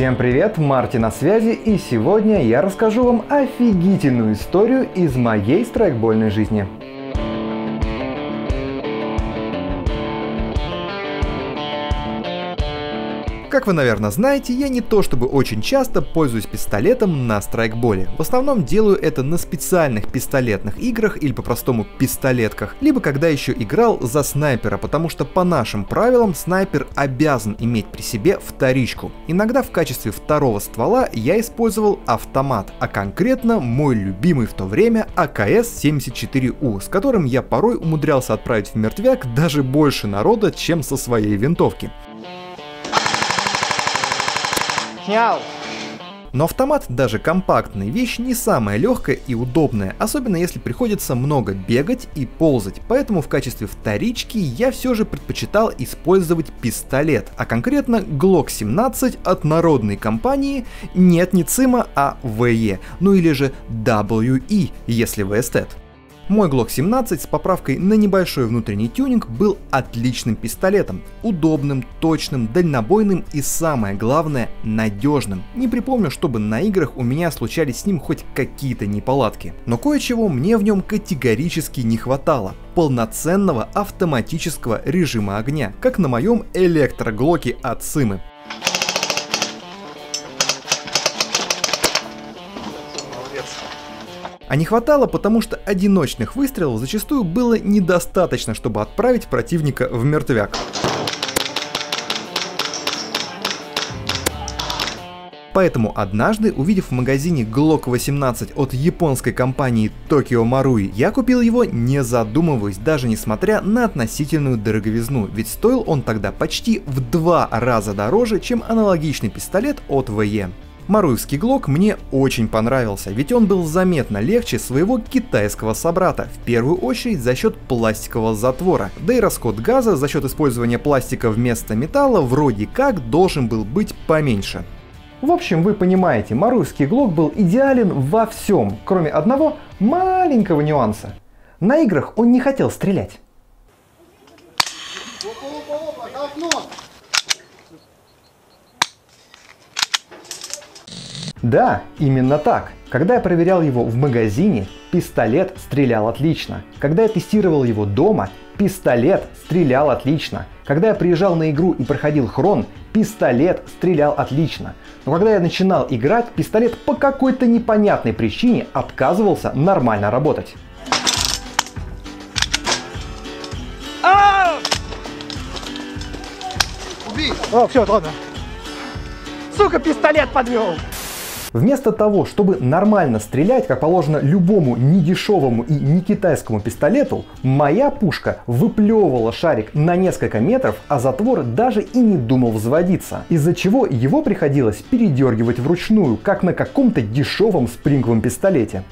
Всем привет, Марти на связи, и сегодня я расскажу вам офигительную историю из моей страйкбольной жизни. Как вы, наверное, знаете, я не то чтобы очень часто пользуюсь пистолетом на страйкболе. В основном делаю это на специальных пистолетных играх или по-простому пистолетках, либо когда еще играл за снайпера, потому что по нашим правилам снайпер обязан иметь при себе вторичку. Иногда в качестве второго ствола я использовал автомат, а конкретно мой любимый в то время АКС-74У, с которым я порой умудрялся отправить в мертвяк даже больше народа, чем со своей винтовки. Но автомат, даже компактная вещь, не самая легкая и удобная, особенно если приходится много бегать и ползать, поэтому в качестве вторички я все же предпочитал использовать пистолет, а конкретно Glock 17 от народной компании, нет не ЦИМа, а ВЕ, ну или же WE, если вы эстет. Мой Glock 17 с поправкой на небольшой внутренний тюнинг был отличным пистолетом, удобным, точным, дальнобойным и самое главное, надежным. Не припомню, чтобы на играх у меня случались с ним хоть какие-то неполадки. Но кое-чего мне в нем категорически не хватало. Полноценного автоматического режима огня, как на моем электроглоке от ЦИМы. А не хватало, потому что одиночных выстрелов зачастую было недостаточно, чтобы отправить противника в мертвяк. Поэтому однажды, увидев в магазине Glock 18 от японской компании Tokyo Marui, я купил его не задумываясь, даже несмотря на относительную дороговизну, ведь стоил он тогда почти в 2 раза дороже, чем аналогичный пистолет от ВЕ. Маруевский Glock мне очень понравился, ведь он был заметно легче своего китайского собрата, в первую очередь за счет пластикового затвора, да и расход газа за счет использования пластика вместо металла вроде как должен был быть поменьше. В общем, вы понимаете, Маруевский Glock был идеален во всем, кроме одного маленького нюанса. На играх он не хотел стрелять. Да, именно так. Когда я проверял его в магазине, пистолет стрелял отлично. Когда я тестировал его дома, пистолет стрелял отлично. Когда я приезжал на игру и проходил хрон, пистолет стрелял отлично. Но когда я начинал играть, пистолет по какой-то непонятной причине отказывался нормально работать. Убей! О, все, ладно. Сука, пистолет подвел! Вместо того, чтобы нормально стрелять, как положено любому недешевому и не китайскому пистолету, моя пушка выплевывала шарик на несколько метров, а затвор даже и не думал взводиться, из-за чего его приходилось передергивать вручную, как на каком-то дешевом спринговом пистолете.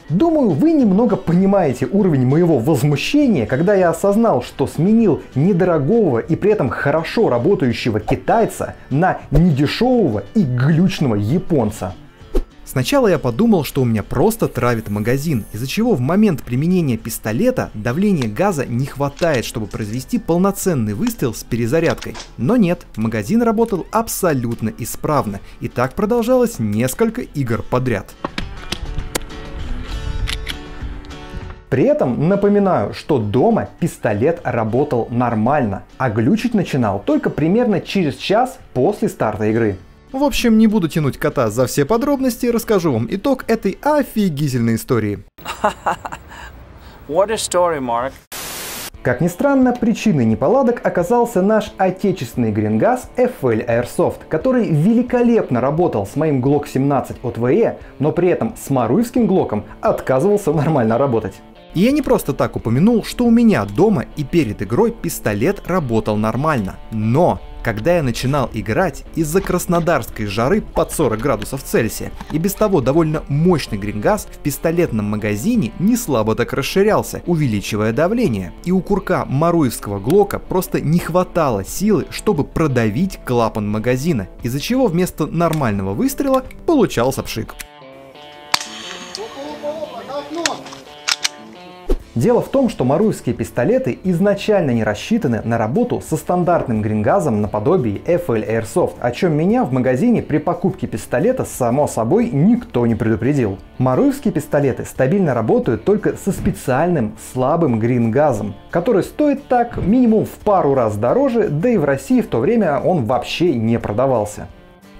Думаю, вы немного понимаете уровень моего возмущения, когда я осознал, что сменил недорогого и при этом хорошо работающего китайца на недешевого и глючного японца. Сначала я подумал, что у меня просто травит магазин, из-за чего в момент применения пистолета давления газа не хватает, чтобы произвести полноценный выстрел с перезарядкой. Но нет, магазин работал абсолютно исправно, и так продолжалось несколько игр подряд. При этом напоминаю, что дома пистолет работал нормально, а глючить начинал только примерно через час после старта игры. В общем, не буду тянуть кота за все подробности, расскажу вам итог этой офигительной истории. What a story, Mark. Как ни странно, причиной неполадок оказался наш отечественный грингас FL Airsoft, который великолепно работал с моим Glock 17 от ВЕ, но при этом с маруевским Глоком отказывался нормально работать. И я не просто так упомянул, что у меня дома и перед игрой пистолет работал нормально, но когда я начинал играть, из-за краснодарской жары под 40 градусов Цельсия и без того довольно мощный грингас в пистолетном магазине не слабо так расширялся, увеличивая давление, и у курка маруевского Глока просто не хватало силы, чтобы продавить клапан магазина, из-за чего вместо нормального выстрела получался пшик. Дело в том, что маруевские пистолеты изначально не рассчитаны на работу со стандартным грингазом наподобие FL Airsoft, о чем меня в магазине при покупке пистолета само собой никто не предупредил. Маруевские пистолеты стабильно работают только со специальным слабым грингазом, который стоит так минимум в пару раз дороже, да и в России в то время он вообще не продавался.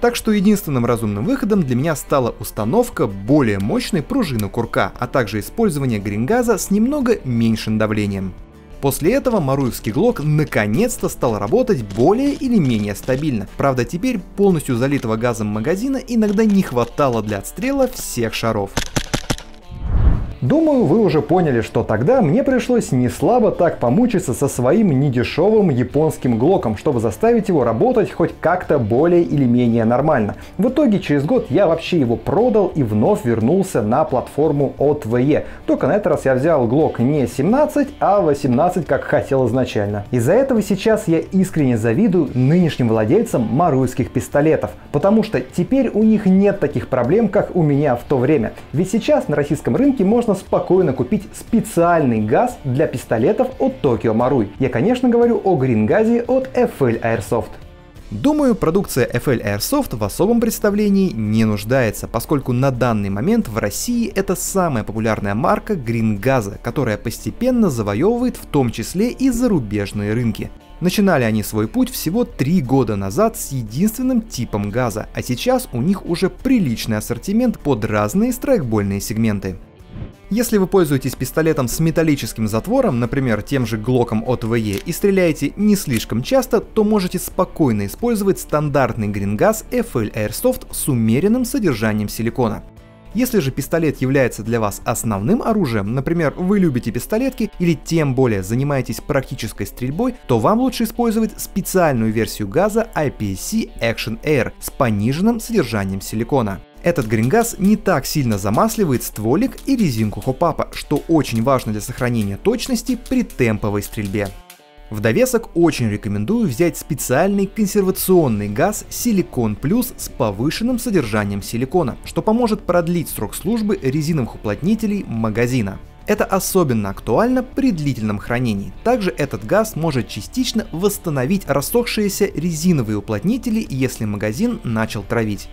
Так что единственным разумным выходом для меня стала установка более мощной пружины курка, а также использование грингаза с немного меньшим давлением. После этого маруевский Glock наконец-то стал работать более или менее стабильно. Правда, теперь полностью залитого газом магазина иногда не хватало для отстрела всех шаров. Думаю, вы уже поняли, что тогда мне пришлось неслабо так помучиться со своим недешевым японским глоком, чтобы заставить его работать хоть как-то более или менее нормально. В итоге через год я вообще его продал и вновь вернулся на платформу от VE. Только на этот раз я взял Glock не 17, а 18, как хотел изначально. Из-за этого сейчас я искренне завидую нынешним владельцам маруевских пистолетов, потому что теперь у них нет таких проблем, как у меня в то время. Ведь сейчас на российском рынке можно спокойно купить специальный газ для пистолетов от Tokyo Marui. Я, конечно, говорю о грингазе от FL Airsoft. Думаю, продукция FL Airsoft в особом представлении не нуждается, поскольку на данный момент в России это самая популярная марка грингаза, которая постепенно завоевывает в том числе и зарубежные рынки. Начинали они свой путь всего 3 года назад с единственным типом газа, а сейчас у них уже приличный ассортимент под разные страйкбольные сегменты. Если вы пользуетесь пистолетом с металлическим затвором, например, тем же Глоком от VE, и стреляете не слишком часто, то можете спокойно использовать стандартный грингаз FL Airsoft с умеренным содержанием силикона. Если же пистолет является для вас основным оружием, например, вы любите пистолетки или тем более занимаетесь практической стрельбой, то вам лучше использовать специальную версию газа IPSC Action Air с пониженным содержанием силикона. Этот грингаз не так сильно замасливает стволик и резинку хопапа, что очень важно для сохранения точности при темповой стрельбе. В довесок очень рекомендую взять специальный консервационный газ Silicon Plus с повышенным содержанием силикона, что поможет продлить срок службы резиновых уплотнителей магазина. Это особенно актуально при длительном хранении. Также этот газ может частично восстановить рассохшиеся резиновые уплотнители, если магазин начал травить.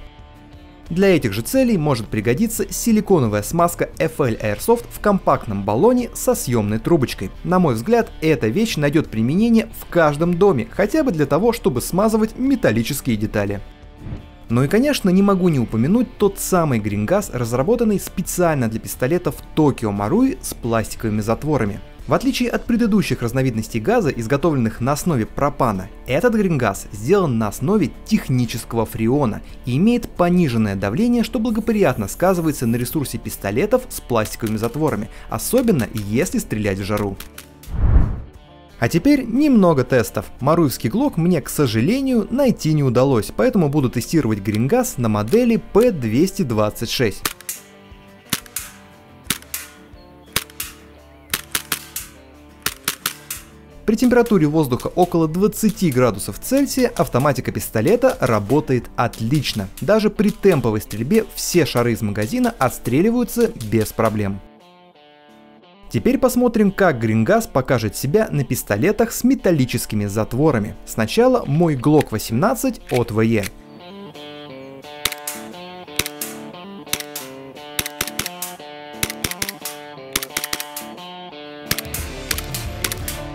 Для этих же целей может пригодиться силиконовая смазка FL Airsoft в компактном баллоне со съемной трубочкой. На мой взгляд, эта вещь найдет применение в каждом доме, хотя бы для того, чтобы смазывать металлические детали. Ну и конечно, не могу не упомянуть тот самый грингаз, разработанный специально для пистолетов Tokyo Marui с пластиковыми затворами. В отличие от предыдущих разновидностей газа, изготовленных на основе пропана, этот грингаз сделан на основе технического фреона и имеет пониженное давление, что благоприятно сказывается на ресурсе пистолетов с пластиковыми затворами, особенно если стрелять в жару. А теперь немного тестов. Маруевский Glock мне, к сожалению, найти не удалось, поэтому буду тестировать грингаз на модели P226. При температуре воздуха около 20 градусов Цельсия автоматика пистолета работает отлично. Даже при темповой стрельбе все шары из магазина отстреливаются без проблем. Теперь посмотрим, как грингаз покажет себя на пистолетах с металлическими затворами. Сначала мой Glock 18 от VE.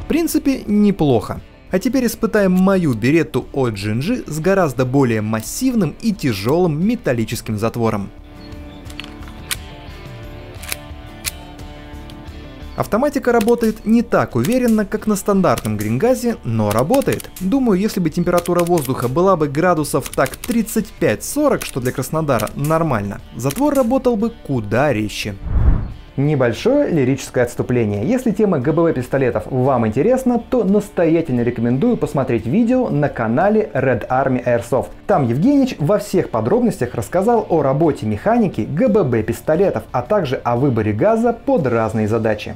В принципе, неплохо. А теперь испытаем мою беретту от Jinji с гораздо более массивным и тяжелым металлическим затвором. Автоматика работает не так уверенно, как на стандартном грингазе, но работает. Думаю, если бы температура воздуха была бы градусов так 35-40, что для Краснодара нормально, затвор работал бы куда резче. Небольшое лирическое отступление. Если тема ГБВ пистолетов вам интересна, то настоятельно рекомендую посмотреть видео на канале Red Army Airsoft. Там Евгеньевич во всех подробностях рассказал о работе механики ГББ пистолетов, а также о выборе газа под разные задачи.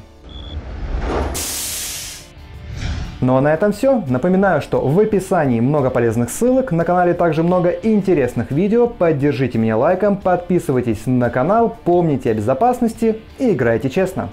Ну а на этом все. Напоминаю, что в описании много полезных ссылок, на канале также много интересных видео. Поддержите меня лайком, подписывайтесь на канал, помните о безопасности и играйте честно.